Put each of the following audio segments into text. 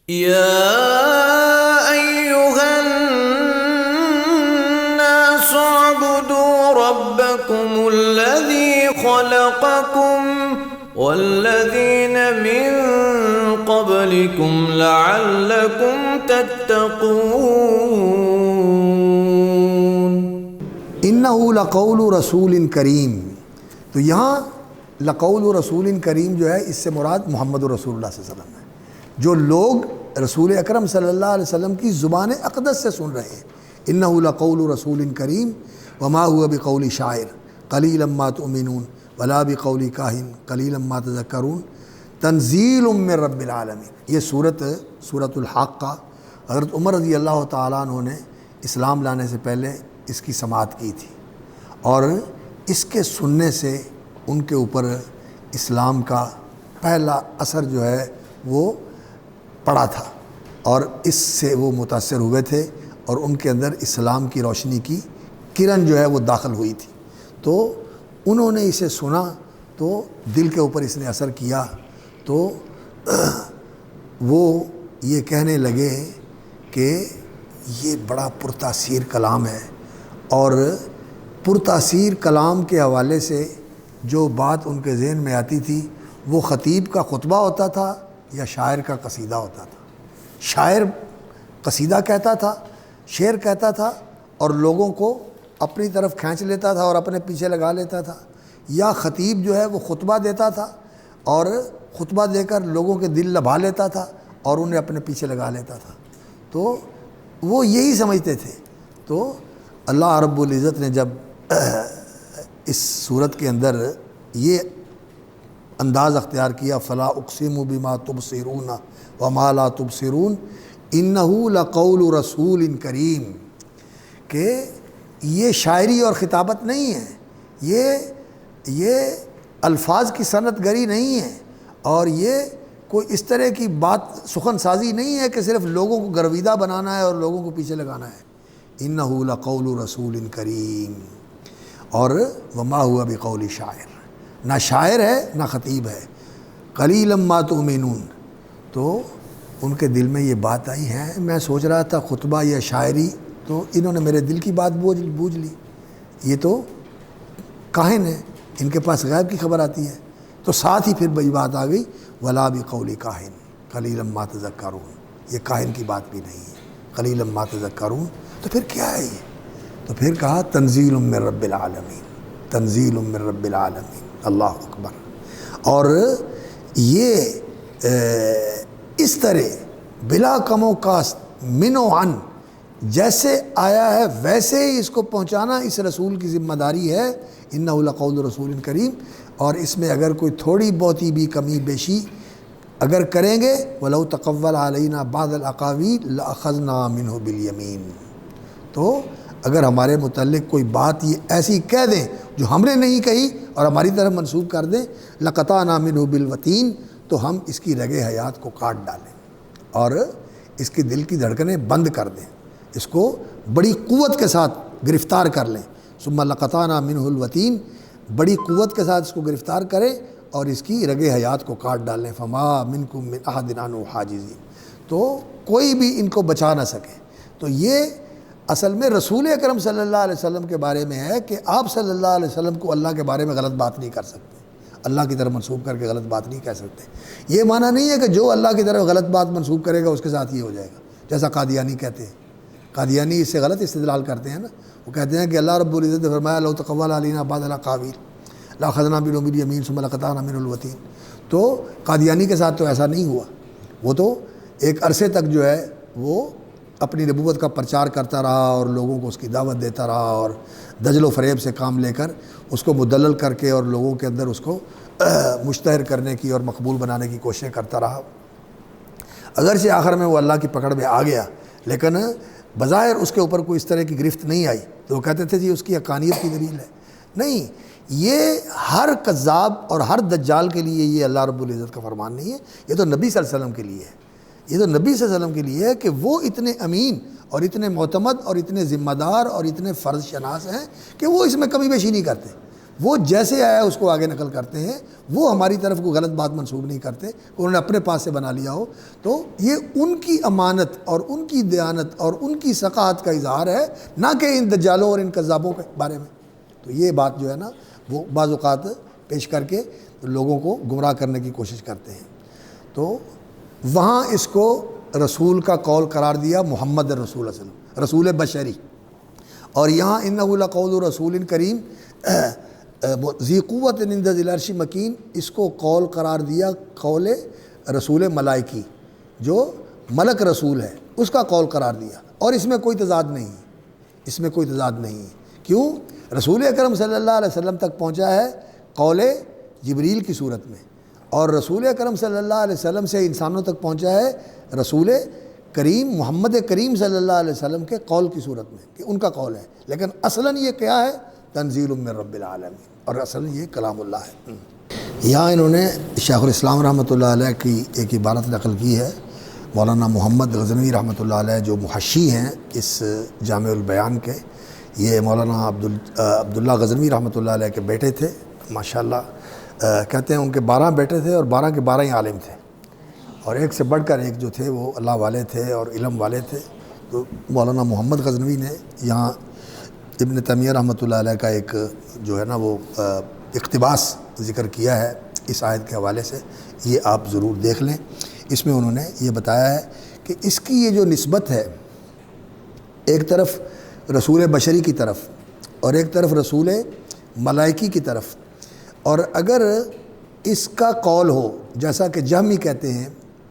يا أيها الناس اعبدوا ربكم الذي خلقكم والذين من قبلكم لعلكم تتقون انہ لقول رسول کریم. تو یہاں لقول رسول کریم جو ہے اس سے مراد محمد رسول اللہ صلی اللہ علیہ وسلم ہے. جو لوگ رسول اکرم صلی اللہ علیہ وسلم کی زبان اقدس سے سن رہے ہیں. انہ لقول رسول کریم وما هو بقول شاعر قلیلا ما تؤمنون ولا بقول کاہن قلیلا ما تذکرون تنزیل من رب العالمین. یہ سورۃ الحاقہ حضرت عمر رضی اللہ تعالیٰ عنہ نے اسلام لانے سے پہلے اس کی سماعت کی تھی، اور اس کے سننے سے ان کے اوپر اسلام کا پہلا اثر جو ہے وہ پڑا تھا، اور اس سے وہ متاثر ہوئے تھے، اور ان کے اندر اسلام کی روشنی کی کرن جو ہے وہ داخل ہوئی تھی. تو انہوں نے اسے سنا تو دل کے اوپر اس نے اثر کیا، تو وہ یہ کہنے لگے کہ یہ بڑا پرتاثیر کلام ہے. اور پرتاثیر کلام کے حوالے سے جو بات ان کے ذہن میں آتی تھی وہ خطیب کا خطبہ ہوتا تھا یا شاعر کا قصیدہ ہوتا تھا. شاعر قصیدہ کہتا تھا، شعر کہتا تھا، اور لوگوں کو اپنی طرف کھینچ لیتا تھا اور اپنے پیچھے لگا لیتا تھا، یا خطیب جو ہے وہ خطبہ دیتا تھا اور خطبہ دے کر لوگوں کے دل لبھا لیتا تھا اور انہیں اپنے پیچھے لگا لیتا تھا. تو وہ یہی سمجھتے تھے. تو اللہ رب العزت نے جب اس صورت کے اندر یہ انداز اختیار کیا فلا اقسم بما تبصرون وما لا تبصرون انہ لقول رسول کریم، کہ یہ شاعری اور خطابت نہیں ہے، یہ الفاظ کی صنعت گری نہیں ہے، اور یہ کوئی اس طرح کی بات سخن سازی نہیں ہے کہ صرف لوگوں کو گرویدہ بنانا ہے اور لوگوں کو پیچھے لگانا ہے. انہ لقول رسول کریم اور وما ہوا بقول شاعر، نہ شاعر ہے نہ خطیب ہے. قلیلا ما تؤمنون. تو ان کے دل میں یہ بات آئی ہے، میں سوچ رہا تھا خطبہ یا شاعری، تو انہوں نے میرے دل کی بات بوجھ لی، یہ تو کاہن ہے، ان کے پاس غیب کی خبر آتی ہے. تو ساتھ ہی پھر بڑی بات آ گئی ولا بقول کاہن قلیلا ما تذکرون، یہ کاہن کی بات بھی نہیں ہے، قلیلا ما تذکرون. تو پھر کیا ہے یہ؟ تو پھر کہا تنزیل من رب العالمین، تنزیل من رب العالمین. اللہ اکبر. اور یہ اس طرح بلا کم و کاست من و عن جیسے آیا ہے ویسے ہی اس کو پہنچانا اس رسول کی ذمہ داری ہے. انہ لقول رسول کریم. اور اس میں اگر کوئی تھوڑی بہتی بھی کمی بیشی اگر کریں گے وَلَوْ تَقَوَّلَ عَلَيْنَا بَعْضَ الْأَقَاوِيلِ لَأَخَذْنَا مِنْهُ بِالْيَمِينِ. تو اگر ہمارے متعلق کوئی بات یہ ایسی کہہ دیں جو ہم نے نہیں کہی اور ہماری طرف منسوب کر دیں لَقَطَعْنَا مِنْهُ بِالْوَتِينِ، تو ہم اس کی رگ حیات کو کاٹ ڈالیں اور اس کی دل کی دھڑکنیں بند کر دیں، اس کو بڑی قوت کے ساتھ گرفتار کر لیں. ثُمَّ لَقَطَعْنَا مِنْهُ الْوَتِينِ، بڑی قوت کے ساتھ اس کو گرفتار کریں اور اس کی رگ حیات کو کاٹ ڈالیں. فَمَا مِنْكُمْ مِنْ أَحَدٍ عَنْهُ حَاجِزِينَ، تو کوئی بھی ان کو بچا نہ سکے. تو یہ اصل میں رسول اکرم صلی اللہ علیہ وسلم کے بارے میں ہے کہ آپ صلی اللہ علیہ وسلم کو اللہ کے بارے میں غلط بات نہیں کر سکتے، اللہ کی طرف منسوب کر کے غلط بات نہیں کہہ سکتے. یہ معنی نہیں ہے کہ جو اللہ کی طرف غلط بات منسوب کرے گا اس کے ساتھ یہ ہو جائے گا، جیسا قادیانی کہتے ہیں. قادیانی اس سے غلط استدلال کرتے ہیں نا. وہ کہتے ہیں کہ اللہ رب العزت نے فرمایا لو تقول علینا بعض الاقاویل لأخذنا منه بالیمین ثم لقطعنا منه الوتین. تو قادیانی کے ساتھ تو ایسا نہیں ہوا. وہ تو ایک عرصے تک جو ہے وہ اپنی نبوت کا پرچار کرتا رہا اور لوگوں کو اس کی دعوت دیتا رہا اور دجل و فریب سے کام لے کر اس کو مدلل کر کے اور لوگوں کے اندر اس کو مشتہر کرنے کی اور مقبول بنانے کی کوششیں کرتا رہا. اگرچہ آخر میں وہ اللہ کی پکڑ میں آ گیا، لیکن بظاہر اس کے اوپر کوئی اس طرح کی گرفت نہیں آئی. تو وہ کہتے تھے جی اس کی حقانیت کی دلیل ہے. نہیں، یہ ہر کذاب اور ہر دجال کے لیے یہ اللہ رب العزت کا فرمان نہیں ہے، یہ تو نبی صلی اللہ علیہ وسلم کے لیے ہے. یہ تو نبی صلی اللہ علیہ وسلم کے لیے ہے کہ وہ اتنے امین اور اتنے معتمد اور اتنے ذمہ دار اور اتنے فرض شناس ہیں کہ وہ اس میں کمی بیشی نہیں کرتے. وہ جیسے آیا اس کو آگے نقل کرتے ہیں، وہ ہماری طرف کوئی غلط بات منسوب نہیں کرتے، انہوں نے اپنے پاس سے بنا لیا ہو۔ تو یہ ان کی امانت اور ان کی دیانت اور ان کی ثقافت کا اظہار ہے، نہ کہ ان دجالوں اور ان کذابوں کے بارے میں۔ تو یہ بات جو ہے نا وہ بعض اوقات پیش کر کے لوگوں کو گمراہ کرنے کی کوشش کرتے ہیں۔ تو وہاں اس کو رسول کا قول قرار دیا، محمد رسول صلی اللہ علیہ وسلم، رسول بشری، اور یہاں انہ لقول رسول کریم ذی قوت عند ذی العرش مکین، اس کو قول قرار دیا قول رسول ملائکی، جو ملک رسول ہے اس کا قول قرار دیا، اور اس میں کوئی تضاد نہیں ہے، اس میں کوئی تضاد نہیں ہے۔ کیوں؟ رسول اکرم صلی اللہ علیہ وسلم تک پہنچا ہے قول جبریل کی صورت میں، اور رسول اکرم صلی اللہ علیہ وسلم سے انسانوں تک پہنچا ہے رسول کریم محمد کریم صلی اللہ علیہ وسلم کے قول کی صورت میں، کہ ان کا قول ہے، لیکن اصلاً یہ کیا ہے؟ تنزیل من رب العالمین، اور اصلاً یہ کلام اللہ ہے۔ یہاں انہوں نے شیخ الاسلام رحمۃ اللہ علیہ کی ایک عبارت نقل کی ہے، مولانا محمد غزنوی رحمۃ اللہ علیہ جو محشی ہیں اس جامع البیان کے، یہ مولانا عبداللہ غزنوی رحمۃ اللہ علیہ کے بیٹے تھے، ماشاءاللہ کہتے ہیں ان کے 12 بیٹے تھے اور 12 کے 12 ہی عالم تھے، اور ایک سے بڑھ کر ایک جو تھے وہ اللہ والے تھے اور علم والے تھے۔ تو مولانا محمد غزنوی نے یہاں ابن تیمیہ رحمۃ اللہ علیہ کا ایک جو ہے نا وہ اقتباس ذکر کیا ہے اس آیت کے حوالے سے، یہ آپ ضرور دیکھ لیں۔ اس میں انہوں نے یہ بتایا ہے کہ اس کی یہ جو نسبت ہے، ایک طرف رسول بشری کی طرف اور ایک طرف رسول ملائکی کی طرف، اور اگر اس کا قول ہو جیسا کہ جہمی کہتے ہیں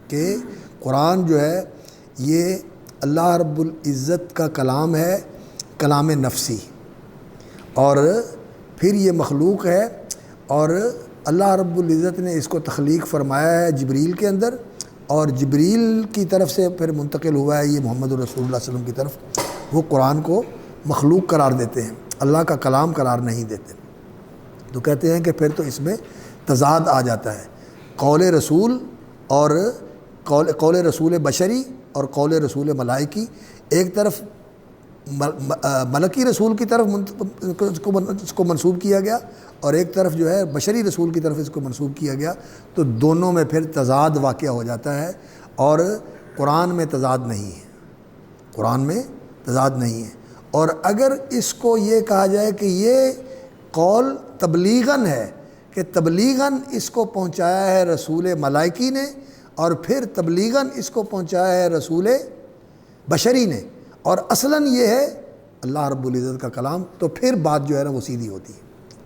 کہ قرآن جو ہے یہ اللہ رب العزت کا کلام ہے، کلام نفسی، اور پھر یہ مخلوق ہے، اور اللہ رب العزت نے اس کو تخلیق فرمایا ہے جبریل کے اندر، اور جبریل کی طرف سے پھر منتقل ہوا ہے یہ محمد رسول اللہ صلی اللہ علیہ وسلم کی طرف، وہ قرآن کو مخلوق قرار دیتے ہیں، اللہ کا کلام قرار نہیں دیتے۔ تو کہتے ہیں کہ پھر تو اس میں تضاد آ جاتا ہے، قول رسول اور قول رسول بشری اور قول رسول ملائکی، ایک طرف ملکی رسول کی طرف اس کو منسوب کیا گیا، اور ایک طرف جو ہے بشری رسول کی طرف اس کو منسوب کیا گیا، تو دونوں میں پھر تضاد واقع ہو جاتا ہے، اور قرآن میں تضاد نہیں ہے، قرآن میں تضاد نہیں ہے۔ اور اگر اس کو یہ کہا جائے کہ یہ قول تبلیغاً ہے، کہ تبلیغاً اس کو پہنچایا ہے رسول ملائکی نے، اور پھر تبلیغاً اس کو پہنچایا ہے رسول بشری نے، اور اصلاً یہ ہے اللہ رب العزت کا کلام، تو پھر بات جو ہے نا وہ سیدھی ہوتی ہے،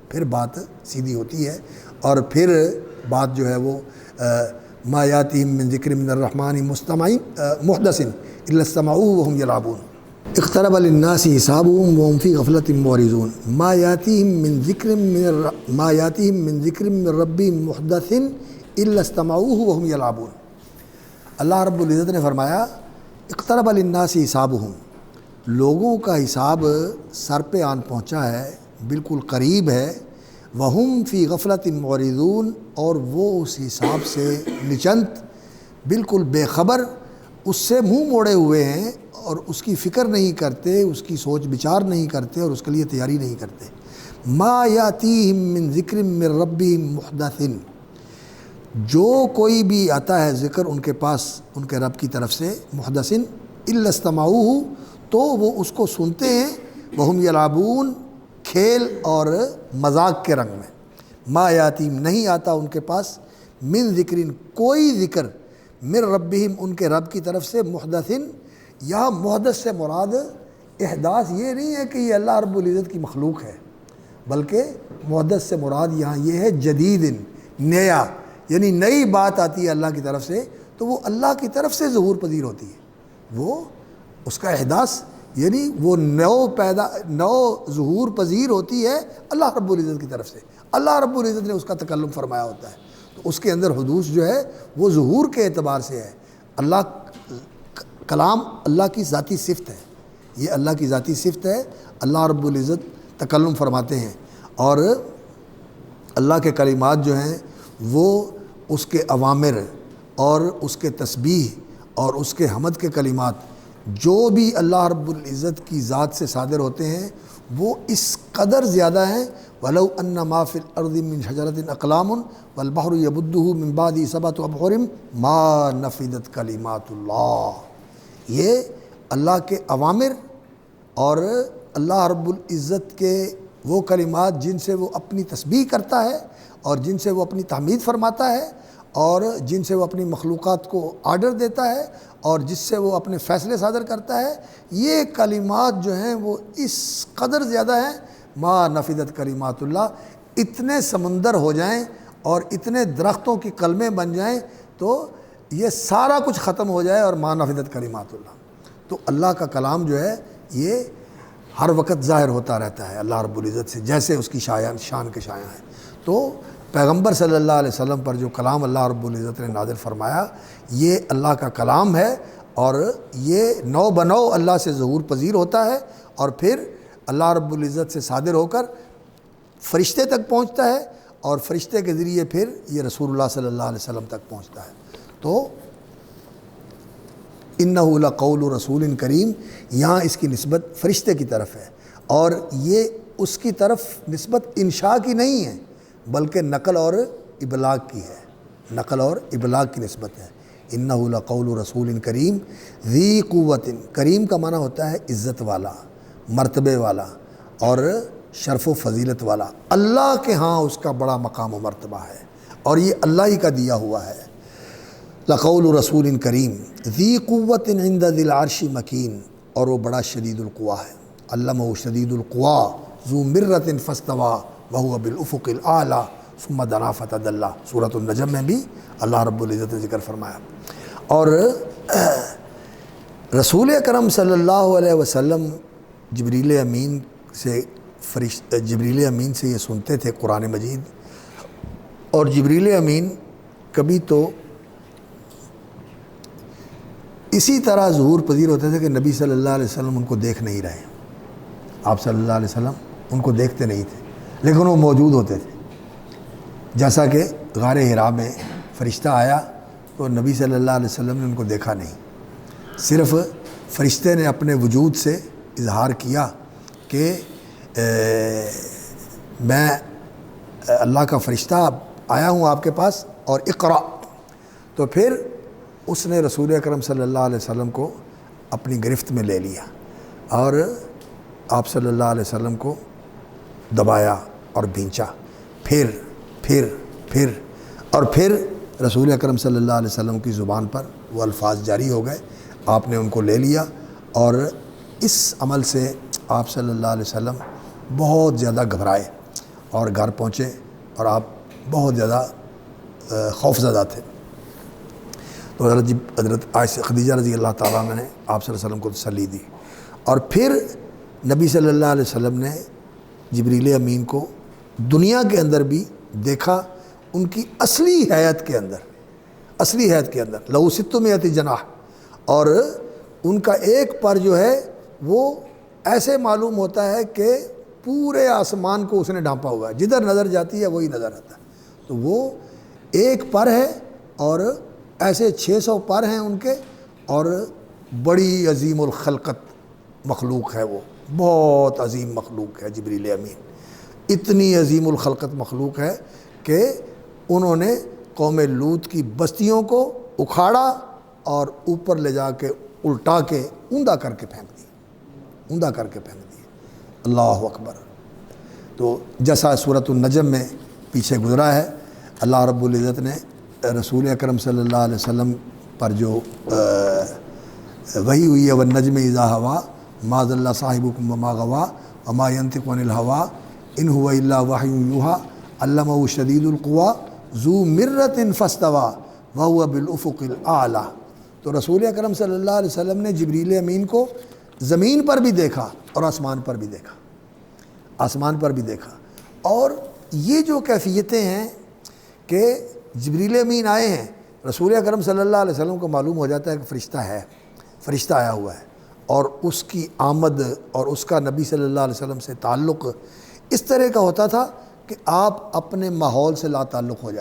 پھر بات سیدھی ہوتی ہے، اور پھر بات جو ہے وہ ما یاتیہم من ذکر من الرحمن محدث الا استمعوه وهم يلعبون اقترب للناس حسابهم وهم في غفلة معرضون ما یاتیہم من ذکر من ربهم محدث الا استمعوه وهم يلعبون۔ اللہ رب العزت نے فرمایا اقترب للناس حسابهم، لوگوں کا حساب سر پہ آن پہنچا ہے، بالکل قریب ہے، وہم فی غفلت معرضون، اور وہ اس حساب سے نچنت، بالکل بے خبر، اس سے منہ موڑے ہوئے ہیں، اور اس کی فکر نہیں کرتے، اس کی سوچ بچار نہیں کرتے، اور اس کے لیے تیاری نہیں کرتے۔ ما یاتیہم من ذکر من ربہم محدث، جو کوئی بھی آتا ہے ذکر ان کے پاس ان کے رب کی طرف سے، محدث الا استمعوہ، تو وہ اس کو سنتے ہیں، وہم یلعبون، کھیل اور مذاق کے رنگ میں۔ ما یاتیم، نہیں آتا ان کے پاس، من ذکرین، کوئی ذکر، من ربہم، ان کے رب کی طرف سے، محدثن، یہاں محدث سے مراد احداث یہ نہیں ہے کہ یہ اللہ رب العزت کی مخلوق ہے، بلکہ محدث سے مراد یہاں یہ ہے جدید، نیا، یعنی نئی بات آتی ہے اللہ کی طرف سے، تو وہ اللہ کی طرف سے ظہور پذیر ہوتی ہے، وہ اس کا احداث یعنی وہ نو ظہور پذیر ہوتی ہے اللہ رب العزت کی طرف سے، اللہ رب العزت نے اس کا تکلم فرمایا ہوتا ہے، تو اس کے اندر حدوث جو ہے وہ ظہور کے اعتبار سے ہے۔ اللہ کلام اللہ کی ذاتی صفت ہے، یہ اللہ کی ذاتی صفت ہے، اللہ رب العزت تکلم فرماتے ہیں، اور اللہ کے کلمات جو ہیں وہ اس کے اوامر اور اس کے تسبیح اور اس کے حمد کے کلمات جو بھی اللہ رب العزت کی ذات سے صادر ہوتے ہیں، وہ اس قدر زیادہ ہیں وَلَوْ أَنَّ مَا فِي الْأَرْضِ مِنْ شَجَرَةٍ أَقْلَامٌ وَالْبَحْرُ يَمُدُّهُ مِنْ بَعْدِهِ سَبْعَةُ أَبْحُرٍ مَا نَفِدَتْ كَلِمَاتُ اللَّهِ۔ یہ اللہ کے اوامر اور اللہ رب العزت کے وہ کلمات جن سے وہ اپنی تسبیح کرتا ہے اور جن سے وہ اپنی تحمید فرماتا ہے اور جن سے وہ اپنی مخلوقات کو آرڈر دیتا ہے اور جس سے وہ اپنے فیصلے صادر کرتا ہے، یہ کلمات جو ہیں وہ اس قدر زیادہ ہیں ما نفدت کلمات اللہ۔ اتنے سمندر ہو جائیں اور اتنے درختوں کی قلمیں بن جائیں تو یہ سارا کچھ ختم ہو جائے اور ما نفدت کلمات اللہ۔ تو اللہ کا کلام جو ہے یہ ہر وقت ظاہر ہوتا رہتا ہے اللہ رب العزت سے، جیسے اس کی شان کے شایان ہیں۔ تو پیغمبر صلی اللہ علیہ وسلم پر جو کلام اللہ رب العزت نے نازل فرمایا یہ اللہ کا کلام ہے، اور یہ نو بنو اللہ سے ظہور پذیر ہوتا ہے اور پھر اللہ رب العزت سے صادر ہو کر فرشتے تک پہنچتا ہے، اور فرشتے کے ذریعے پھر یہ رسول اللہ صلی اللہ علیہ وسلم تک پہنچتا ہے۔ تو اِنَّهُ لَقَوْلُ رَسُولٍ کریم، یہاں اس کی نسبت فرشتے کی طرف ہے، اور یہ اس کی طرف نسبت انشاء کی نہیں ہے بلکہ نقل اور ابلاغ کی ہے، نقل اور ابلاغ کی نسبت ہے۔ اِنَّهُ لَقَوْلُ رَسُولٍ کریم ذِی قُوَّةٍ، کریم کا معنی ہوتا ہے عزت والا، مرتبے والا اور شرف و فضیلت والا۔ اللہ کے ہاں اس کا بڑا مقام و مرتبہ ہے اور یہ اللہ ہی کا دیا ہوا ہے۔ لقول رسول کریم ذی قوت عند ذی العرش مکین، اور وہ بڑا شدید القوا ہے۔ علمہ شدید القوا ذو مرۃ فاستوى وهو بالافق الاعلی ثم دنا فتدلی، سورۃ النجم میں بھی اللہ رب العزت نے ذکر فرمایا۔ اور رسول اکرم صلی اللہ علیہ وسلم جبریل امین سے یہ سنتے تھے قرآن مجید، اور جبریل امین کبھی تو اسی طرح ظہور پذیر ہوتے تھے کہ نبی صلی اللہ علیہ وسلم ان کو دیکھ نہیں رہے، آپ صلی اللہ علیہ وسلم ان کو دیکھتے نہیں تھے لیکن وہ موجود ہوتے تھے۔ جیسا کہ غار حرا میں فرشتہ آیا تو نبی صلی اللہ علیہ وسلم نے ان کو دیکھا نہیں، صرف فرشتے نے اپنے وجود سے اظہار کیا کہ میں اللہ کا فرشتہ آیا ہوں آپ کے پاس اور اقرا، تو پھر اس نے رسول اکرم صلی اللہ علیہ وسلم کو اپنی گرفت میں لے لیا اور آپ صلی اللہ علیہ وسلم کو دبایا اور بھینچا، پھر اور پھر رسول اکرم صلی اللہ علیہ وسلم کی زبان پر وہ الفاظ جاری ہو گئے، آپ نے ان کو لے لیا، اور اس عمل سے آپ صلی اللہ علیہ وسلم بہت زیادہ گھبرائے اور گھر پہنچے اور آپ بہت زیادہ خوف زدہ تھے۔ تو حضرت عائشہ خدیجہ رضی اللہ تعالیٰ عنہ نے آپ صلی اللہ علیہ وسلم کو تسلی دی، اور پھر نبی صلی اللہ علیہ وسلم نے جبریل امین کو دنیا کے اندر بھی دیکھا، ان کی اصلی حیت کے اندر لہو 600 جناح، اور ان کا ایک پر جو ہے وہ ایسے معلوم ہوتا ہے کہ پورے آسمان کو اس نے ڈھانپا ہوا ہے، جدھر نظر جاتی ہے وہی نظر آتا ہے۔ تو وہ ایک پر ہے اور ایسے 600 پر ہیں ان کے، اور بڑی عظیم الخلقت مخلوق ہے، وہ بہت عظیم مخلوق ہے جبریل امین، اتنی عظیم الخلقت مخلوق ہے کہ انہوں نے قوم لوط کی بستیوں کو اکھاڑا اور اوپر لے جا کے الٹا کے اوندا کر کے پھینک دی، اللہ اکبر۔ تو جیسا سورۃ النجم میں پیچھے گزرا ہے، اللہ رب العزت نے رسول اکرم صلی اللہ علیہ وسلم پر جو وحی ہوئی ہے والنجم اذا ہوا ما ضل صاحبکم وما غوا وما ینطق عن الہوا ان هو الا وحی یوحی علمہ شدید القوا ذو مرۃ فاستوى وهو بالافق الاعلی۔ تو رسول اکرم صلی اللہ علیہ وسلم نے جبریل امین کو زمین پر بھی دیکھا اور آسمان پر بھی دیکھا، اور یہ جو کیفیتیں ہیں کہ جبریل امین آئے ہیں، رسول اکرم صلی اللہ علیہ وسلم کو معلوم ہو جاتا ہے کہ فرشتہ آیا ہوا ہے، اور اس کی آمد اور اس کا نبی صلی اللہ علیہ وسلم سے تعلق اس طرح کا ہوتا تھا کہ آپ اپنے ماحول سے لا تعلق ہو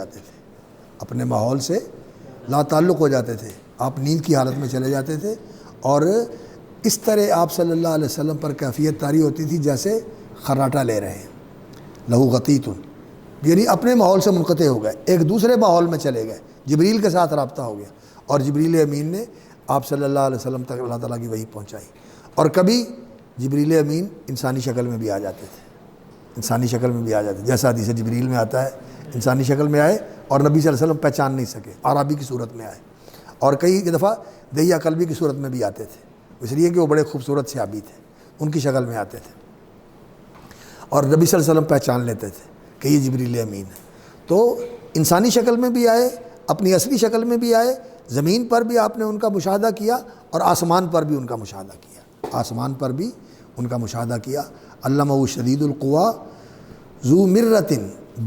جاتے تھے، آپ نیند کی حالت میں چلے جاتے تھے، اور اس طرح آپ صلی اللہ علیہ وسلم پر کیفیت طاری ہوتی تھی جیسے خراٹہ لے رہے ہیں، لہو غطیتن، یعنی اپنے ماحول سے منقطع ہو گئے، ایک دوسرے ماحول میں چلے گئے، جبریل کے ساتھ رابطہ ہو گیا، اور جبریل امین نے آپ صلی اللہ علیہ وسلم تک اللہ تعالیٰ کی وحی پہنچائی۔ اور کبھی جبریل امین انسانی شکل میں بھی آ جاتے تھے، انسانی شکل میں بھی آ جاتے، جیسا حدیث جبریل میں آتا ہے، انسانی شکل میں آئے اور نبی صلی اللہ علیہ وسلم پہچان نہیں سکے، عربی کی صورت میں آئے، اور کئی دفعہ دہیہ قلبی کی صورت میں بھی آتے تھے، اس لیے کہ وہ بڑے خوبصورت صحابی تھے، ان کی شکل میں آتے تھے، اور نبی صلی اللہ علیہ وسلم پہچان لیتے تھے کہ یہ جبریل امین ہے۔ تو انسانی شکل میں بھی آئے، اپنی اصلی شکل میں بھی آئے، زمین پر بھی آپ نے ان کا مشاہدہ کیا، اور آسمان پر بھی ان کا مشاہدہ کیا، آسمان پر بھی ان کا مشاہدہ کیا۔ علمہ شدید القوا ذو مرۃ،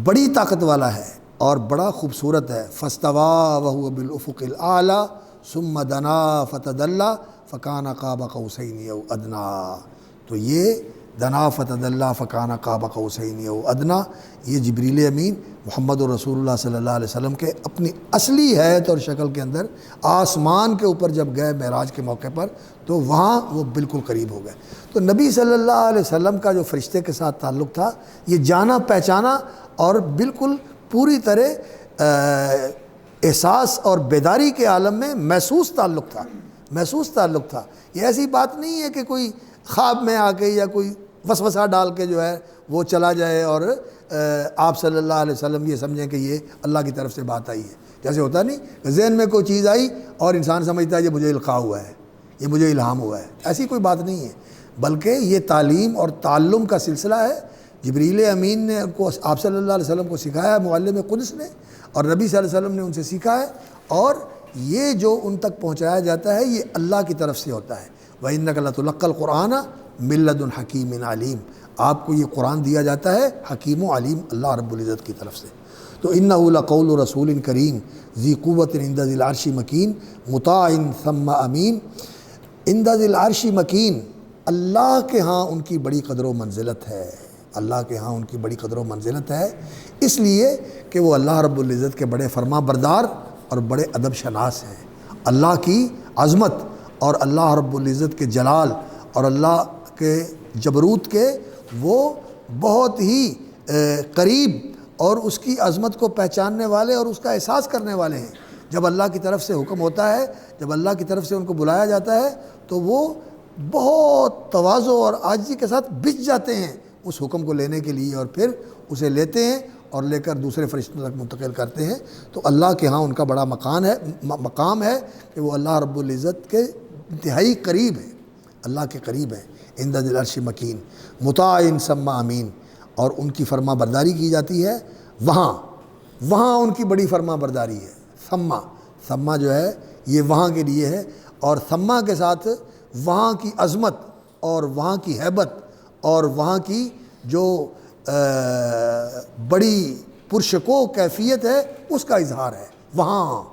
بڑی طاقت والا ہے اور بڑا خوبصورت ہے، فاستوى وهو بالافق الاعلى ثم دنا فتدلى فكان قاب قوسين او ادنى۔ تو یہ دنا فتدلى فكان قاب قوسين او ادنى، یہ جبریل امین محمد رسول اللہ صلی اللہ علیہ وسلم کے اپنی اصلی حیت اور شکل کے اندر آسمان کے اوپر جب گئے معراج کے موقع پر، تو وہاں وہ بالکل قریب ہو گئے۔ تو نبی صلی اللہ علیہ وسلم کا جو فرشتے کے ساتھ تعلق تھا، یہ جانا پہچانا اور بالکل پوری طرح احساس اور بیداری کے عالم میں محسوس تعلق تھا، محسوس تعلق تھا۔ یہ ایسی بات نہیں ہے کہ کوئی خواب میں آ کے یا کوئی وسوسہ ڈال کے جو ہے وہ چلا جائے اور آپ صلی اللہ علیہ وسلم یہ سمجھیں کہ یہ اللہ کی طرف سے بات آئی ہے۔ جیسے ہوتا نہیں کہ ذہن میں کوئی چیز آئی اور انسان سمجھتا ہے یہ مجھے القاء ہوا ہے، یہ مجھے الہام ہوا ہے، ایسی کوئی بات نہیں ہے، بلکہ یہ تعلیم اور تعلم کا سلسلہ ہے۔ جبریل امین نے ان کو آپ صلی اللہ علیہ وسلم کو سکھایا، معلم قدس نے، اور نبی صلی اللہ علیہ وسلم نے ان سے سیکھا ہے، اور یہ جو ان تک پہنچایا جاتا ہے یہ اللہ کی طرف سے ہوتا ہے۔ وَإِنَّكَ لَتُلَقَّى الْقُرْآنَ مِن لَّدُنْ حَكِيمٍ عَلِيمٍ، آپ کو یہ قرآن دیا جاتا ہے حکیم و علیم اللہ رب العزت کی طرف سے۔ تو اِنَّهُ لَقَوْلُ رَسُولٍ كَرِيمٍ ذِي قُوَّةٍ عِندَ ذِي الْعَرْشِ مَكِينٍ مُطَاعٍ ثَمَّ أَمِينٍ۔ عند ذی العرش مکین، اللہ کے ہاں ان کی بڑی قدر و منزلت ہے، اللہ کے ہاں ان کی بڑی قدر و منزلت ہے، اس لیے کہ وہ اللہ رب العزت کے بڑے فرما بردار اور بڑے ادب شناس ہیں۔ اللہ کی عظمت اور اللہ رب العزت کے جلال اور اللہ کے جبروت کے وہ بہت ہی قریب اور اس کی عظمت کو پہچاننے والے اور اس کا احساس کرنے والے ہیں۔ جب اللہ کی طرف سے حکم ہوتا ہے، جب اللہ کی طرف سے ان کو بلایا جاتا ہے، تو وہ بہت تواضع اور عاجزی کے ساتھ بچ جاتے ہیں اس حکم کو لینے کے لیے، اور پھر اسے لیتے ہیں اور لے کر دوسرے فرشتوں تک منتقل کرتے ہیں۔ تو اللہ کے ہاں ان کا بڑا مقام ہے کہ وہ اللہ رب العزت کے انتہائی قریب ہے، اللہ کے قریب ہے۔ عند ذی العرش مکین مطاع ثم امین، اور ان کی فرما برداری کی جاتی ہے، وہاں ان کی بڑی فرما برداری ہے۔ ثم جو ہے یہ وہاں کے لیے ہے، اور ثم کے ساتھ وہاں کی عظمت اور وہاں کی ہیبت اور وہاں کی جو بڑی پرشکوہ کیفیت ہے اس کا اظہار ہے۔ وہاں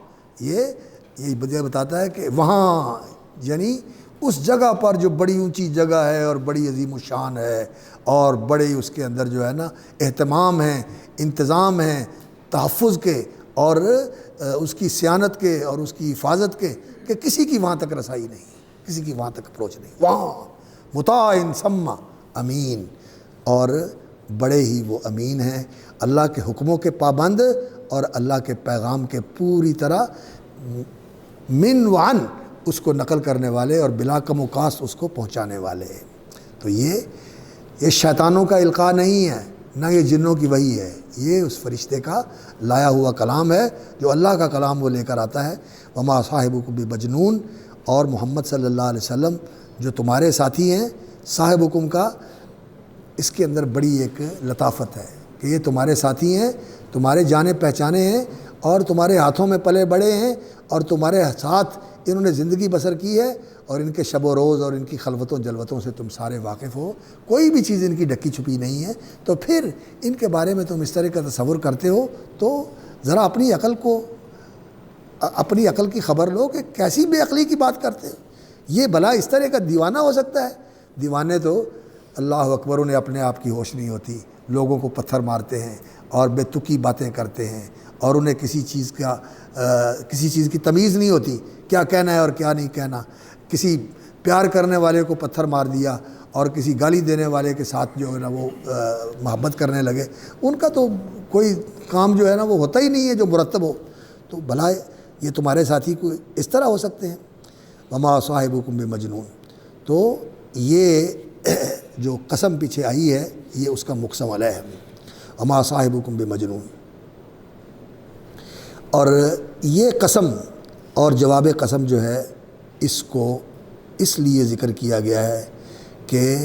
یہ بتاتا ہے کہ وہاں یعنی اس جگہ پر جو بڑی اونچی جگہ ہے اور بڑی عظیم الشان ہے، اور بڑے اس کے اندر جو ہے نا اہتمام ہیں، انتظام ہیں تحفظ کے اور اس کی صیانت کے اور اس کی حفاظت کے، کہ کسی کی وہاں تک رسائی نہیں، کسی کی وہاں تک اپروچ نہیں۔ وہاں مطاع ثم امین، اور بڑے ہی وہ امین ہیں، اللہ کے حکموں کے پابند اور اللہ کے پیغام کے پوری طرح من وعن اس کو نقل کرنے والے اور بلا کم و کاست اس کو پہنچانے والے ہیں۔ تو یہ شیطانوں کا القاء نہیں ہے، نہ یہ جنوں کی وحی ہے، یہ اس فرشتے کا لایا ہوا کلام ہے، جو اللہ کا کلام وہ لے کر آتا ہے۔ وما صاحبکم بمجنون، اور محمد صلی اللہ علیہ وسلم جو تمہارے ساتھی ہیں، صاحبکم کا اس کے اندر بڑی ایک لطافت ہے کہ یہ تمہارے ساتھی ہیں، تمہارے جانے پہچانے ہیں، اور تمہارے ہاتھوں میں پلے بڑے ہیں، اور تمہارے ساتھ انہوں نے زندگی بسر کی ہے، اور ان کے شب و روز اور ان کی خلوتوں جلوتوں سے تم سارے واقف ہو، کوئی بھی چیز ان کی ڈھکی چھپی نہیں ہے۔ تو پھر ان کے بارے میں تم اس طرح کا تصور کرتے ہو تو ذرا اپنی عقل کی خبر لو کہ کیسی بے عقلی کی بات کرتے ہو۔ یہ بھلا اس طرح کا دیوانہ ہو سکتا ہے؟ دیوانے تو اللہ اکبر، انہیں اپنے آپ کی ہوش نہیں ہوتی، لوگوں کو پتھر مارتے ہیں اور بے تکی باتیں کرتے ہیں اور انہیں کسی چیز کی تمیز نہیں ہوتی، کیا کہنا ہے اور کیا نہیں کہنا. کسی پیار کرنے والے کو پتھر مار دیا اور کسی گالی دینے والے کے ساتھ جو ہے نا وہ محبت کرنے لگے. ان کا تو کوئی کام جو ہے نا وہ ہوتا ہی نہیں ہے جو مرتب ہو. تو بھلا یہ تمہارے ساتھی کو اس طرح ہو سکتے ہیں. وما صاحبکم بمجنون. تو یہ جو قسم پیچھے آئی ہے یہ اس کا مقسم علیہ ہے. وما صاحبکم بمجنون. اور یہ قسم اور جواب قسم جو ہے اس کو اس لیے ذکر کیا گیا ہے کہ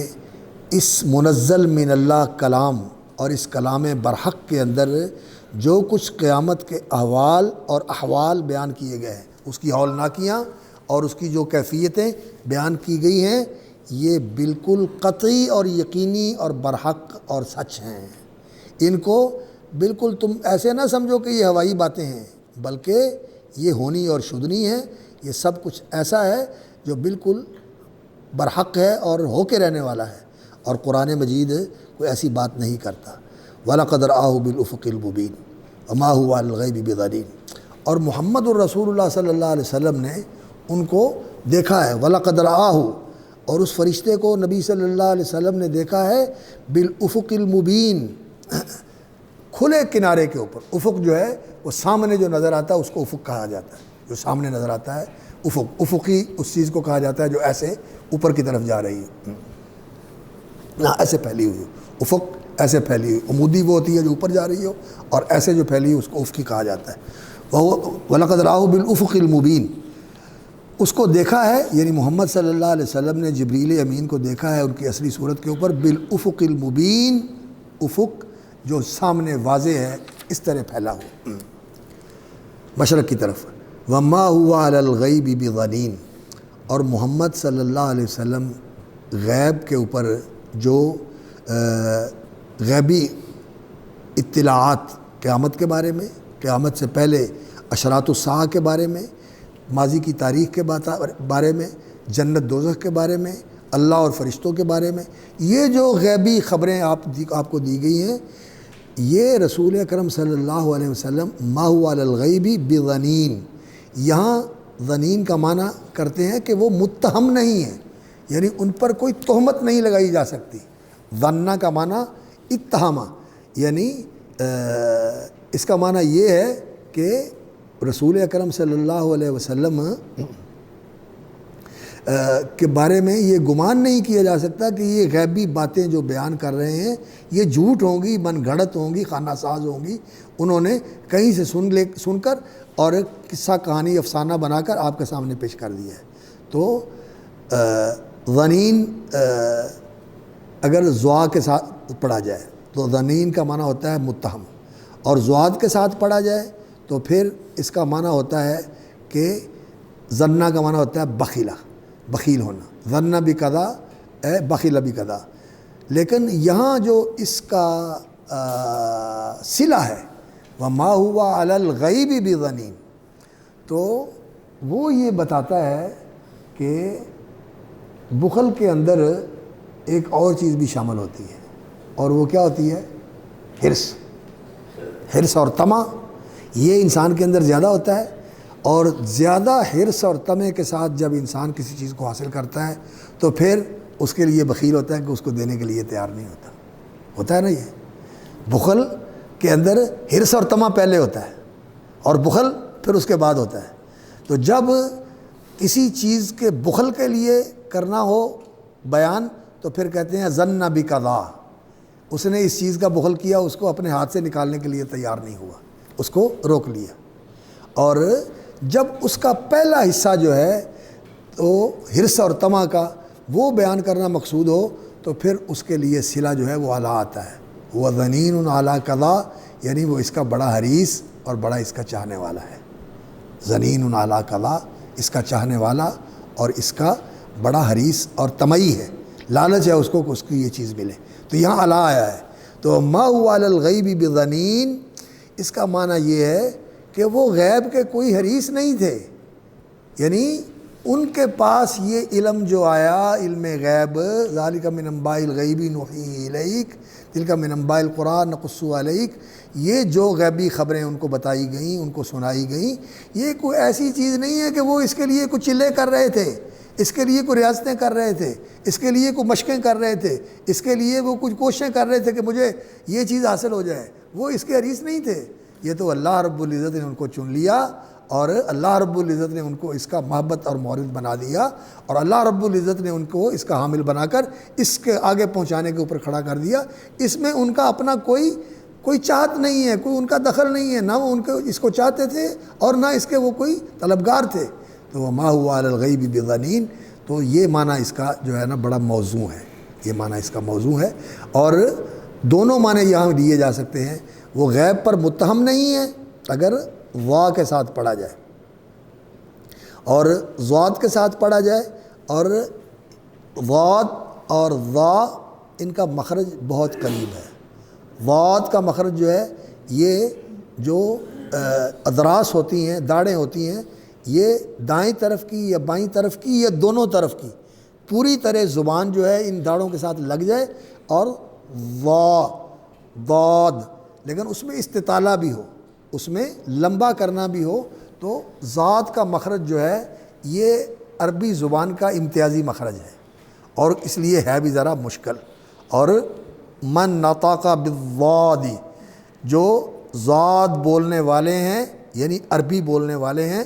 اس منزل من اللہ کلام اور اس کلام برحق کے اندر جو کچھ قیامت کے احوال اور احوال بیان کیے گئے ہیں، اس کی ہولناکیاں اور اس کی جو کیفیتیں بیان کی گئی ہیں، یہ بالکل قطعی اور یقینی اور برحق اور سچ ہیں. ان کو بالکل تم ایسے نہ سمجھو کہ یہ ہوائی باتیں ہیں، بلکہ یہ ہونی اور شدنی ہے. یہ سب کچھ ایسا ہے جو بالکل برحق ہے اور ہو کے رہنے والا ہے. اور قرآن مجید کوئی ایسی بات نہیں کرتا. وَلَقَدْ رَآهُ بِالْأُفُقِ الْمُبِينِ وَمَا هُوَ عَلَى الْغَيْبِ بِضَنِينٍ. اور محمد الرسول اللہ صلی اللہ علیہ وسلم نے ان کو دیکھا ہے. وَلَقَدْ رَآهُ. اور اس فرشتے کو نبی صلی اللہ علیہ وسلم نے دیکھا ہے بِالْأُفُقِ الْمُبِينِ، کھلے کنارے کے اوپر. افق جو ہے وہ سامنے جو نظر آتا ہے اس کو افق کہا جاتا ہے. جو سامنے نظر آتا ہے افق، افقی اس چیز کو کہا جاتا ہے جو ایسے اوپر کی طرف جا رہی ہے، ایسے پھیلی ہوئی. افق ایسے پھیلی ہوئی. عمودی وہ ہوتی ہے جو اوپر جا رہی ہو، اور ایسے جو پھیلی اس کو افقی کہا جاتا ہے. وَلَقَدْ رَآهُ بِالْأُفُقِ الْمُبِينِ. اس کو دیکھا ہے یعنی محمد صلی اللہ علیہ وسلم نے جبریل امین کو دیکھا ہے ان کی اصلی صورت کے اوپر بالافق المبین، افق جو سامنے واضح ہے اس طرح پھیلا ہو مشرق کی طرف. وما هو علی الغیب بضنین. اور محمد صلی اللہ علیہ وسلم غیب کے اوپر جو غیبی اطلاعات قیامت کے بارے میں، قیامت سے پہلے اشراط الساعہ کے بارے میں، ماضی کی تاریخ کے بارے میں، جنت دوزخ کے بارے میں، اللہ اور فرشتوں کے بارے میں، یہ جو غیبی خبریں آپ کو دی گئی ہیں، یہ رسول اکرم صلی اللہ علیہ وسلم ما هو علی الغیب بضنین. یہاں ظنین کا معنی کرتے ہیں کہ وہ متہم نہیں ہیں، یعنی ان پر کوئی تہمت نہیں لگائی جا سکتی. ظنہ کا معنی اتہامہ، یعنی اس کا معنی یہ ہے کہ رسول اکرم صلی اللہ علیہ وسلم کے بارے میں یہ گمان نہیں کیا جا سکتا کہ یہ غیبی باتیں جو بیان کر رہے ہیں یہ جھوٹ ہوں گی، من گھڑت ہوں گی، خانہ ساز ہوں گی. انہوں نے کہیں سے سن کر اور قصہ کہانی افسانہ بنا کر آپ کے سامنے پیش کر دیا ہے. تو ظنین اگر زوا کے ساتھ پڑھا جائے تو ظنین کا معنی ہوتا ہے متہم، اور زواد کے ساتھ پڑھا جائے تو پھر اس کا معنی ہوتا ہے کہ ظنہ کا معنی ہوتا ہے بخیلہ، بخیل ہونا. ظنہ بھی قضا ہے، بخیلہ بھی قضا. لیکن یہاں جو اس کا صلہ ہے وما هو علی الغیب بضنین، تو وہ یہ بتاتا ہے کہ بخل کے اندر ایک اور چیز بھی شامل ہوتی ہے، اور وہ کیا ہوتی ہے؟ حرص اور طمع. یہ انسان کے اندر زیادہ ہوتا ہے، اور زیادہ حرص اور طمع کے ساتھ جب انسان کسی چیز کو حاصل کرتا ہے تو پھر اس کے لیے بخیل ہوتا ہے کہ اس کو دینے کے لیے تیار نہیں ہوتا ہے نا. یہ بخل کے اندر حرص اور طمع پہلے ہوتا ہے اور بخل پھر اس کے بعد ہوتا ہے. تو جب کسی چیز کے بخل کے لیے کرنا ہو بیان تو پھر کہتے ہیں ظن بقضا. اس نے اس چیز کا بخل کیا، اس کو اپنے ہاتھ سے نکالنے کے لیے تیار نہیں ہوا، اس کو روک لیا. اور جب اس کا پہلا حصہ جو ہے تو حرص اور طمع کا وہ بیان کرنا مقصود ہو تو پھر اس کے لیے صلہ جو ہے وہ اعلیٰ آتا ہے. وہ ظنین علی قضا، یعنی وہ اس کا بڑا حریص اور بڑا اس کا چاہنے والا ہے. ظنین علی قضا، اس کا چاہنے والا اور اس کا بڑا حریص اور طمعی ہے، لالچ ہے اس کو کہ اس کی یہ چیز ملے. تو یہاں اعلیٰ آیا ہے. تو ما هو علی الغیب بظنین، اس کا معنی یہ ہے کہ وہ غیب کے کوئی حریص نہیں تھے، یعنی ان کے پاس یہ علم جو آیا، علم غیب، ذالک من انباء الغیب نوحیہ الیک تلک من انباء القرآن نقص علیک، یہ جو غیبی خبریں ان کو بتائی گئیں، ان کو سنائی گئیں، یہ کوئی ایسی چیز نہیں ہے کہ وہ اس کے لیے کچھ چلے کر رہے تھے، اس کے لیے کوئی ریاستیں کر رہے تھے، اس کے لیے کوئی مشقیں کر رہے تھے، اس کے لیے وہ کچھ کوششیں کر رہے تھے کہ مجھے یہ چیز حاصل ہو جائے، وہ اس کے حریص نہیں تھے۔ یہ تو اللہ رب العزت نے ان کو چن لیا، اور اللہ رب العزت نے ان کو اس کا محبت اور مورد بنا دیا، اور اللہ رب العزت نے ان کو اس کا حامل بنا کر اس کے آگے پہنچانے کے اوپر کھڑا کر دیا۔ اس میں ان کا اپنا کوئی چاہت نہیں ہے، کوئی ان کا دخل نہیں ہے، نہ وہ ان کو اس کو چاہتے تھے اور نہ اس کے وہ کوئی طلبگار تھے۔ تو وما هو علی الغیب بضنین، تو یہ معنی اس کا جو ہے نا بڑا موضوع ہے، یہ معنی اس کا موضوع ہے، اور دونوں معنی یہاں دیے جا سکتے ہیں۔ وہ غیب پر متہم نہیں ہے اگر وا کے ساتھ پڑھا جائے، اور ضاد کے ساتھ پڑھا جائے، اور ضاد اور ضا ان کا مخرج بہت قریب ہے۔ ضاد کا مخرج جو ہے، یہ جو اذراس ہوتی ہیں، داڑیں ہوتی ہیں، یہ دائیں طرف کی یا بائیں طرف کی یا دونوں طرف کی پوری طرح زبان جو ہے ان داڑوں کے ساتھ لگ جائے، اور ضاد، لیکن اس میں استطالہ بھی ہو، اس میں لمبا کرنا بھی ہو، تو ذات کا مخرج جو ہے یہ عربی زبان کا امتیازی مخرج ہے، اور اس لیے ہے بھی ذرا مشکل۔ اور من نطق بالضاد، جو ذات بولنے والے ہیں یعنی عربی بولنے والے ہیں،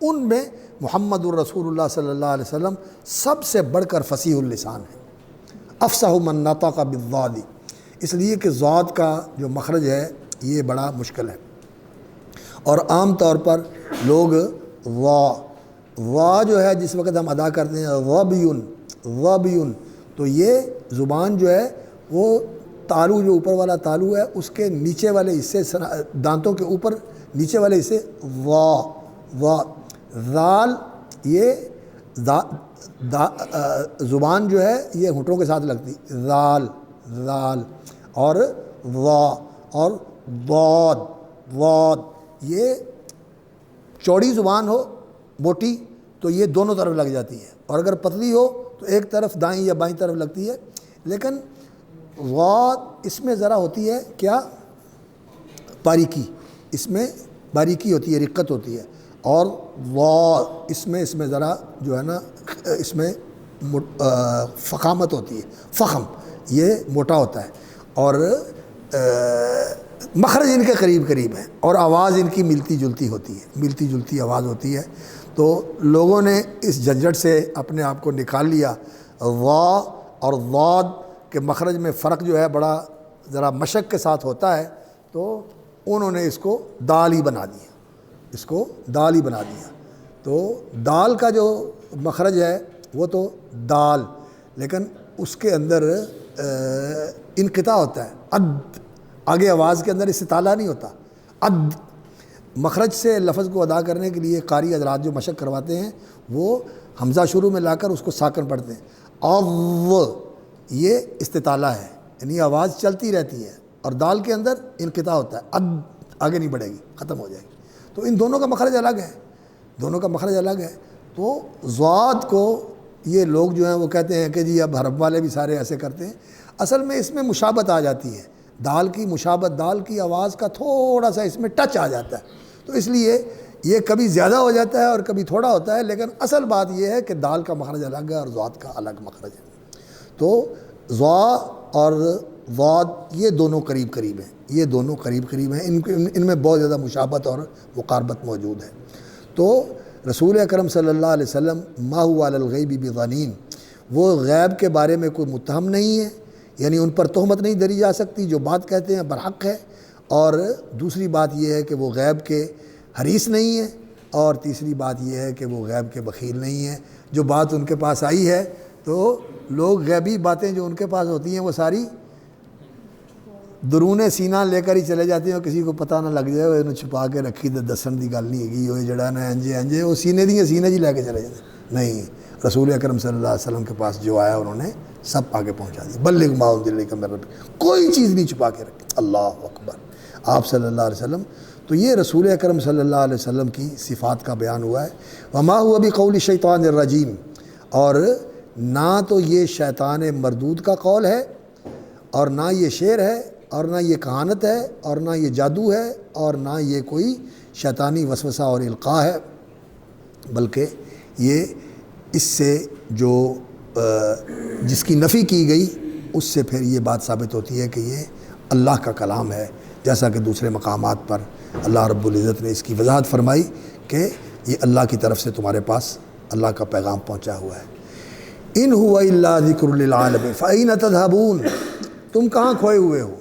ان میں محمد الرسول اللہ صلی اللہ علیہ وسلم سب سے بڑھ کر فصیح اللسان ہے، افصح من نطق بالضاد، اس لیے کہ ذات کا جو مخرج ہے یہ بڑا مشکل ہے۔ اور عام طور پر لوگ وا جو ہے جس وقت ہم ادا کرتے ہیں ضبیون، تو یہ زبان جو ہے وہ تالو، جو اوپر والا تالو ہے، اس کے نیچے والے حصے، دانتوں کے اوپر نیچے والے حصے وا، ذال، یہ زبان جو ہے یہ ہونٹوں کے ساتھ لگتی، ذال، اور وا اور ضاد، یہ چوڑی زبان ہو، موٹی، تو یہ دونوں طرف لگ جاتی ہے، اور اگر پتلی ہو تو ایک طرف دائیں یا بائیں طرف لگتی ہے۔ لیکن ضاد اس میں ذرا ہوتی ہے کیا، باریکی، اس میں باریکی ہوتی ہے، رقت ہوتی ہے، اور ضاد اس میں ذرا جو ہے نا اس میں فخامت ہوتی ہے، فخم، یہ موٹا ہوتا ہے، اور مخرج ان کے قریب قریب ہے، اور آواز ان کی ملتی جلتی ہوتی ہے، ملتی جلتی آواز ہوتی ہے۔ تو لوگوں نے اس جھنجھٹ سے اپنے آپ کو نکال لیا، وا اور ضاد کے مخرج میں فرق جو ہے بڑا ذرا مشق کے ساتھ ہوتا ہے، تو انہوں نے اس کو دال ہی بنا دیا، تو دال کا جو مخرج ہے وہ تو دال، لیکن اس کے اندر انقطاع ہوتا ہے، آگے آواز کے اندر استطالہ نہیں ہوتا، مخرج سے لفظ کو ادا کرنے کے لیے قاری حضرات جو مشق کرواتے ہیں وہ حمزہ شروع میں لا کر اس کو ساکن پڑھتے ہیں، یہ استطالہ ہے، یعنی آواز چلتی رہتی ہے، اور دال کے اندر انقطاع ہوتا ہے، آگے نہیں بڑھے گی، ختم ہو جائے گی۔ تو ان دونوں کا مخرج الگ ہے، تو ضاد کو یہ لوگ جو ہیں وہ کہتے ہیں کہ جی اب حرف والے بھی سارے ایسے کرتے ہیں، اصل میں اس میں مشابت آ جاتی ہے، دال کی مشابت، دال کی آواز کا تھوڑا سا اس میں ٹچ آ جاتا ہے، تو اس لیے یہ کبھی زیادہ ہو جاتا ہے اور کبھی تھوڑا ہوتا ہے، لیکن اصل بات یہ ہے کہ دال کا مخرج الگ ہے اور ضاد کا الگ مخرج ہے۔ تو ضا اور ضاد یہ دونوں قریب قریب ہیں، ان میں بہت زیادہ مشابت اور مقاربت موجود ہے۔ تو رسول اکرم صلی اللہ علیہ وسلم ما هو علی الغیب بضنین، وہ غیب کے بارے میں کوئی متہم نہیں ہے، یعنی ان پر تہمت نہیں دھری جا سکتی، جو بات کہتے ہیں برحق ہے، اور دوسری بات یہ ہے کہ وہ غیب کے حریص نہیں ہے، اور تیسری بات یہ ہے کہ وہ غیب کے بخیل نہیں ہے۔ جو بات ان کے پاس آئی ہے تو لوگ غیبی باتیں جو ان کے پاس ہوتی ہیں وہ ساری درون سینہ لے کر ہی چلے جاتے ہیں، کسی کو پتہ نہ لگ جائے، انہوں چھپا کے رکھی تو دسن دی گل نہیں ہے، وہ جڑا نا انجے وہ سینے جی لے کے چلے جاتے نہیں۔ رسول اکرم صلی اللہ علیہ وسلم کے پاس جو آیا انہوں نے سب آگے پہنچا دی، بلغ ما انزل الیک من ربک، کوئی چیز نہیں چھپا کے رکھی۔ اللہ اکبر، آپ صلی اللہ علیہ وسلم تو یہ رسول اکرم صلی اللہ علیہ وسلم کی صفات کا بیان ہوا ہے۔ وما هو بقول الشیطان الرجیم، اور نہ تو یہ شیطان مردود کا قول ہے، اور نہ یہ شعر ہے، اور نہ یہ کہانت ہے، اور نہ یہ جادو ہے، اور نہ یہ کوئی شیطانی وسوسہ اور القاء ہے، بلکہ یہ اس سے جو جس کی نفی کی گئی اس سے پھر یہ بات ثابت ہوتی ہے کہ یہ اللہ کا کلام ہے، جیسا کہ دوسرے مقامات پر اللہ رب العزت نے اس کی وضاحت فرمائی کہ یہ اللہ کی طرف سے تمہارے پاس اللہ کا پیغام پہنچا ہوا ہے۔ ان هو الا ذکر للعالمین فأین تذهبون، تم کہاں کھوئے ہوئے ہو،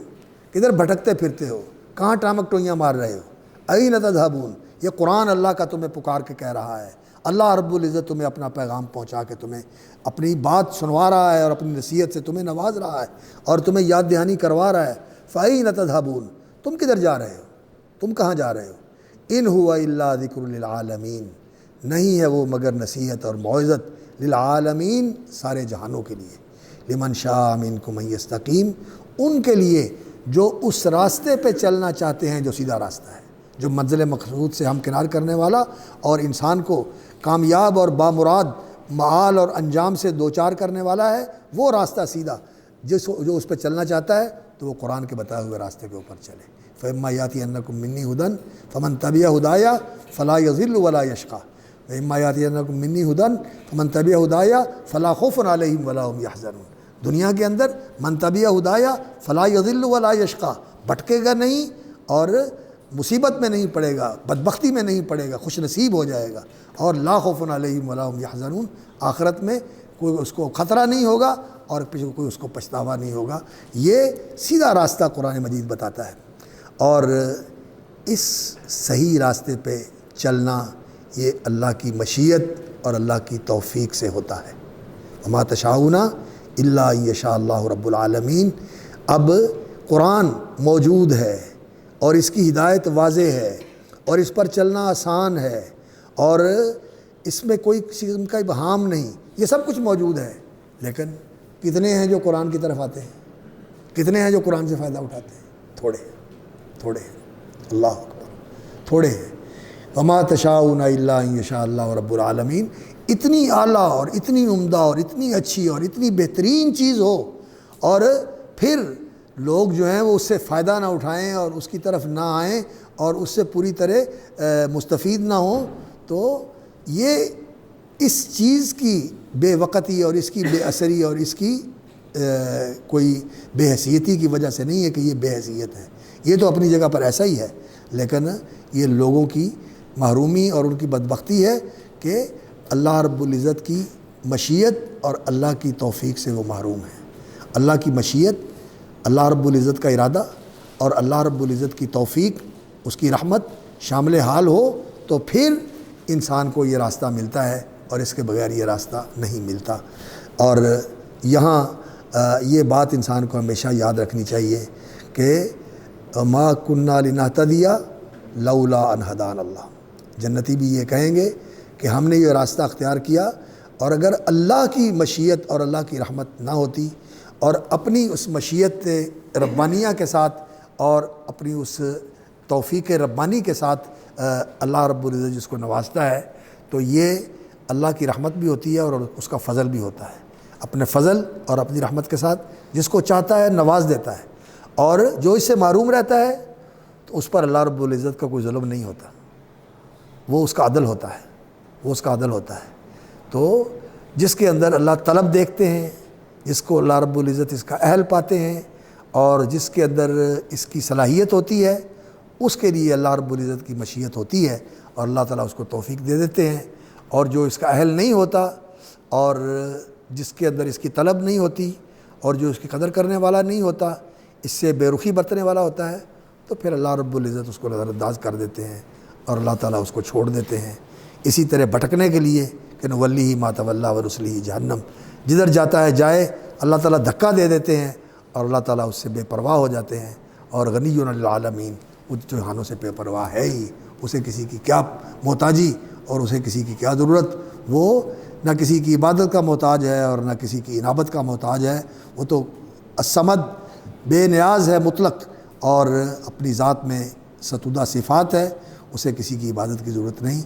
کدھر بھٹکتے پھرتے ہو، کہاں ٹامک ٹوئیاں مار رہے ہو؟ این تذهبون، یہ قرآن اللہ کا تمہیں پکار کے کہہ رہا ہے، اللہ رب العزت تمہیں اپنا پیغام پہنچا کے تمہیں اپنی بات سنوا رہا ہے اور اپنی نصیحت سے تمہیں نواز رہا ہے اور تمہیں یاد دہانی کروا رہا ہے۔ فأین تذهبون، تم کدھر جا رہے ہو، تم کہاں جا رہے ہو؟ ان هو الا ذکر للعالمین، نہیں ہے وہ مگر نصیحت اور موعظت للعالمین، سارے جہانوں کے لیے، لمن شاء منکم ان یستقیم، ان کے لیے جو اس راستے پہ چلنا چاہتے ہیں جو سیدھا راستہ ہے، جو منزل مقصود سے ہمکنار کرنے والا اور انسان کو کامیاب اور بامراد معال اور انجام سے دوچار کرنے والا ہے، وہ راستہ سیدھا جو اس پہ چلنا چاہتا ہے تو وہ قرآن کے بتائے ہوئے راستے کے اوپر چلے۔ فَإِمَّا يَأْتِيَنَّكُم مِّنِّي هُدًى فَمَن تَبِعَ هُدَايَ فَلَا يَضِلُّ وَلَا يَشْقَىٰ وَإِمَّا يَأْتِيَنَّكُم مِّنِّي هُدًى فَمَن تَبِعَ هُدَايَ فَلَا خَوْفٌ عَلَيْهِمْ وَلَا هُمْ يَحْزَنُونَ۔ دنیا کے اندر من تبع ہدایا فلا یضل ولا یشقیٰ، بھٹکے گا نہیں اور مصیبت میں نہیں پڑے گا، بدبختی میں نہیں پڑے گا، خوش نصیب ہو جائے گا، اور لا خوف علیہم ولا هم یحزنون، آخرت میں کوئی اس کو خطرہ نہیں ہوگا اور کوئی اس کو پچھتاوا نہیں ہوگا۔ یہ سیدھا راستہ قرآن مجید بتاتا ہے، اور اس صحیح راستے پہ چلنا یہ اللہ کی مشیت اور اللہ کی توفیق سے ہوتا ہے۔ وما تشاءون الا ان یشاء اللہ رب العالمین۔ اب قرآن موجود ہے اور اس کی ہدایت واضح ہے اور اس پر چلنا آسان ہے اور اس میں کوئی کسی قسم کا ابہام نہیں، یہ سب کچھ موجود ہے، لیکن کتنے ہیں جو قرآن کی طرف آتے ہیں؟ کتنے ہیں جو قرآن سے فائدہ اٹھاتے ہیں؟ تھوڑے ہیں، اللہ اکبر، تھوڑے ہیں۔ وما تشاءون الا ان یشاء اللہ رب العالمین، اتنی اعلیٰ اور اتنی عمدہ اور اتنی اچھی اور اتنی بہترین چیز ہو اور پھر لوگ جو ہیں وہ اس سے فائدہ نہ اٹھائیں اور اس کی طرف نہ آئیں اور اس سے پوری طرح مستفید نہ ہوں، تو یہ اس چیز کی بے وقتی اور اس کی بے اثری اور اس کی کوئی بے حیثیتی کی وجہ سے نہیں ہے کہ یہ بے حیثیت ہے، یہ تو اپنی جگہ پر ایسا ہی ہے، لیکن یہ لوگوں کی محرومی اور ان کی بدبختی ہے کہ اللہ رب العزت کی مشیت اور اللہ کی توفیق سے وہ محروم ہیں۔ اللہ کی مشیت، اللہ رب العزت کا ارادہ اور اللہ رب العزت کی توفیق، اس کی رحمت شامل حال ہو تو پھر انسان کو یہ راستہ ملتا ہے اور اس کے بغیر یہ راستہ نہیں ملتا۔ اور یہاں یہ بات انسان کو ہمیشہ یاد رکھنی چاہیے کہ ما کننا لنہتدی لولا ان ہدانا اللہ، جنتی بھی یہ کہیں گے کہ ہم نے یہ راستہ اختیار کیا اور اگر اللہ کی مشیت اور اللہ کی رحمت نہ ہوتی اور اپنی اس مشیت ربانیہ کے ساتھ اور اپنی اس توفیق ربانی کے ساتھ اللہ رب العزت جس کو نوازتا ہے تو یہ اللہ کی رحمت بھی ہوتی ہے اور اس کا فضل بھی ہوتا ہے، اپنے فضل اور اپنی رحمت کے ساتھ جس کو چاہتا ہے نواز دیتا ہے، اور جو اس سے محروم رہتا ہے تو اس پر اللہ رب العزت کا کوئی ظلم نہیں ہوتا، وہ اس کا عدل ہوتا ہے، وہ اس کا عدل ہوتا ہے۔ تو جس کے اندر اللہ طلب دیکھتے ہیں، جس کو اللہ رب العزت اس کا اہل پاتے ہیں اور جس کے اندر اس کی صلاحیت ہوتی ہے، اس کے لیے اللہ رب العزت کی مشیت ہوتی ہے اور اللہ تعالیٰ اس کو توفیق دے دیتے ہیں، اور جو اس کا اہل نہیں ہوتا اور جس کے اندر اس کی طلب نہیں ہوتی اور جو اس کی قدر کرنے والا نہیں ہوتا، اس سے بے رخی برتنے والا ہوتا ہے، تو پھر اللہ رب العزت اس کو نظر انداز کر دیتے ہیں اور اللہ تعالیٰ اس کو چھوڑ دیتے ہیں۔ اسی طرح بھٹکنے کے لیے کہ نولیہ ما تولی ونصلیہ جہنم، جدھر جاتا ہے جائے، اللہ تعالیٰ دھکا دے دیتے ہیں اور اللہ تعالیٰ اس سے بے پرواہ ہو جاتے ہیں، اور غنی للعالمین، وہ جہانوں سے بے پرواہ ہے ہی، اسے کسی کی کیا محتاجی اور اسے کسی کی کیا ضرورت، وہ نہ کسی کی عبادت کا محتاج ہے اور نہ کسی کی انابت کا محتاج ہے، وہ تو الصمد بے نیاز ہے مطلق، اور اپنی ذات میں ستودہ صفات ہے، اسے کسی کی عبادت کی ضرورت نہیں۔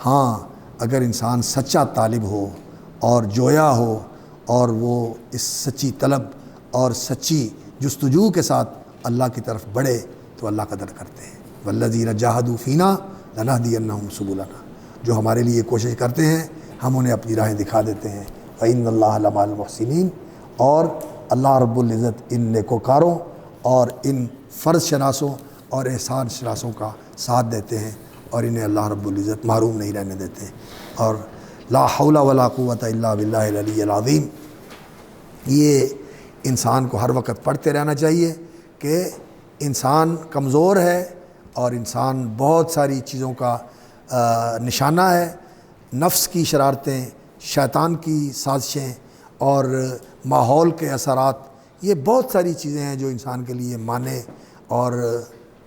ہاں اگر انسان سچا طالب ہو اور جویا ہو اور وہ اس سچی طلب اور سچی جستجو کے ساتھ اللہ کی طرف بڑھے تو اللہ قدر کرتے ہیں۔ والذین جاہدوا فینا لنہدینہم سبلنا، جو ہمارے لیے کوشش کرتے ہیں ہم انہیں اپنی راہیں دکھا دیتے ہیں۔ وَإِنَّ اللَّهَ لَمَعَ الْمُحْسِنِينَ، اور اللہ رب العزت ان نیکوکاروں اور ان فرض شناسوں اور احسان شناسوں کا ساتھ دیتے ہیں اور انہیں اللہ رب العزت محروم نہیں رہنے دیتے۔ اور لا حول ولا قوۃ الا باللہ العلی العظیم، یہ انسان کو ہر وقت پڑھتے رہنا چاہیے کہ انسان کمزور ہے اور انسان بہت ساری چیزوں کا نشانہ ہے۔ نفس کی شرارتیں، شیطان کی سازشیں اور ماحول کے اثرات، یہ بہت ساری چیزیں ہیں جو انسان کے لیے مانع اور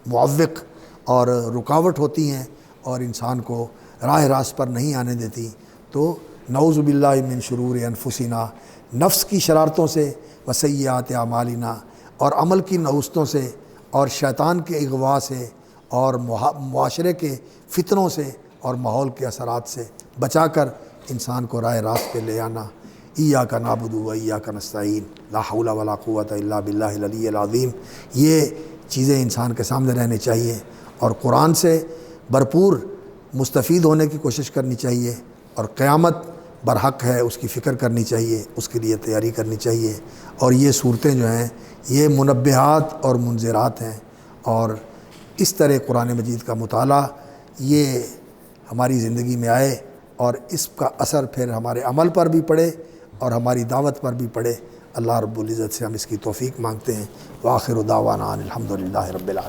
معوق اور رکاوٹ ہوتی ہیں اور انسان کو راہ راست پر نہیں آنے دیتی۔ تو نعوذ باللہ من شرور انفسنا، نفس کی شرارتوں سے، وسیئات اعمالنا، اور عمل کی نحوستوں سے اور شیطان کے اغوا سے اور معاشرے کے فتنوں سے اور ماحول کے اثرات سے بچا کر انسان کو راہ راست پہ لے آنا۔ ایاک نعبد و ایاک نستعین، لا حول ولا قوۃ الا باللہ العلی العظیم، یہ چیزیں انسان کے سامنے رہنے چاہیے اور قرآن سے بھرپور مستفید ہونے کی کوشش کرنی چاہیے، اور قیامت برحق ہے اس کی فکر کرنی چاہیے، اس کے لیے تیاری کرنی چاہیے۔ اور یہ صورتیں جو ہیں یہ منبہات اور منذرات ہیں، اور اس طرح قرآن مجید کا مطالعہ یہ ہماری زندگی میں آئے اور اس کا اثر پھر ہمارے عمل پر بھی پڑے اور ہماری دعوت پر بھی پڑے۔ اللہ رب العزت سے ہم اس کی توفیق مانگتے ہیں۔ وآخر دعوانا ان الحمد للہ رب العالمین۔